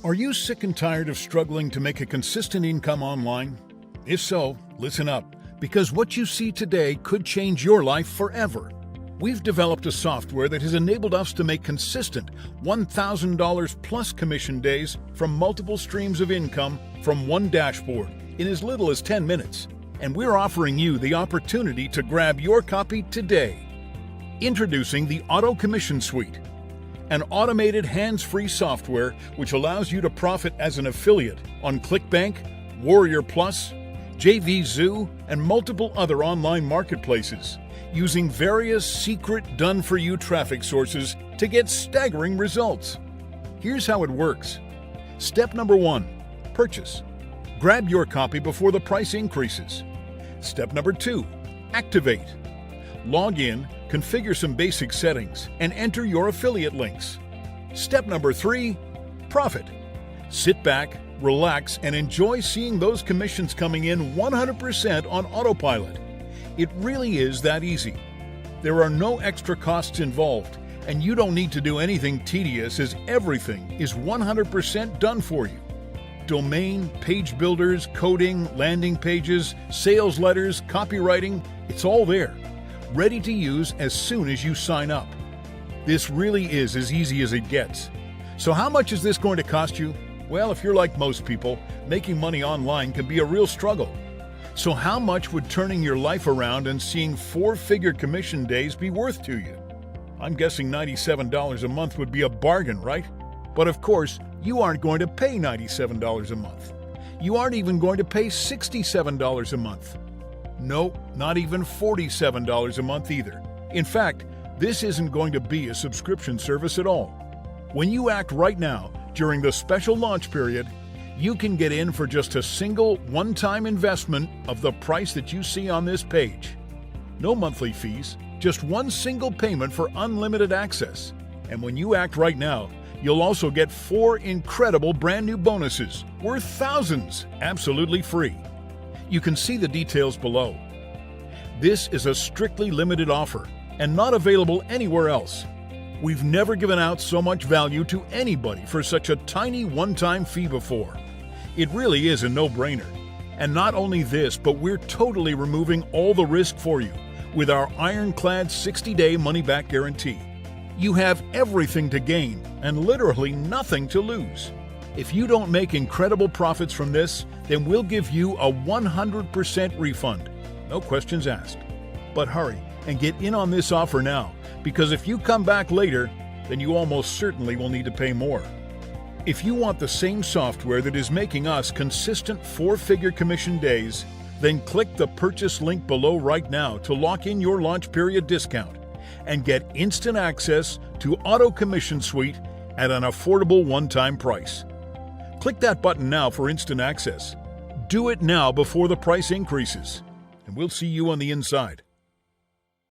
Are you sick and tired of struggling to make a consistent income online? If so, listen up, because what you see today could change your life forever. We've developed a software that has enabled us to make consistent $1,000 plus commission days from multiple streams of income from one dashboard in as little as 10 minutes. And we're offering you the opportunity to grab your copy today. Introducing the Auto Commission Suite, an automated hands-free software which allows you to profit as an affiliate on ClickBank, Warrior Plus, JVZoo, and multiple other online marketplaces, using various secret done-for-you traffic sources to get staggering results. Here's how it works. Step number 1, purchase. Grab your copy before the price increases. Step number 2, activate. Log in, configure some basic settings, and enter your affiliate links. Step number 3, profit. Sit back, relax, and enjoy seeing those commissions coming in 100% on autopilot. It really is that easy. There are no extra costs involved, and you don't need to do anything tedious as everything is 100% done for you. Domain, page builders, coding, landing pages, sales letters, copywriting, it's all there, ready to use as soon as you sign up. This really is as easy as it gets. So how much is this going to cost you? Well, if you're like most people, making money online can be a real struggle. So how much would turning your life around and seeing 4-figure commission days be worth to you? I'm guessing $97 a month would be a bargain, right? But of course, you aren't going to pay $97 a month. You aren't even going to pay $67 a month. No, not even $47 a month either. In fact, this isn't going to be a subscription service at all. When you act right now, during the special launch period, you can get in for just a single one-time investment of the price that you see on this page. No monthly fees, just one single payment for unlimited access. And when you act right now, you'll also get 4 incredible brand new bonuses worth thousands, absolutely free. You can see the details below. This is a strictly limited offer and not available anywhere else. We've never given out so much value to anybody for such a tiny one-time fee before. It really is a no-brainer. And not only this, but we're totally removing all the risk for you with our ironclad 60-day money-back guarantee. You have everything to gain and literally nothing to lose. If you don't make incredible profits from this, then we'll give you a 100% refund. No questions asked. But hurry and get in on this offer now, because if you come back later, then you almost certainly will need to pay more. If you want the same software that is making us consistent 4-figure commission days, then click the purchase link below right now to lock in your launch period discount and get instant access to Auto Commission Suite at an affordable one-time price. Click that button now for instant access. Do it now before the price increases, and we'll see you on the inside.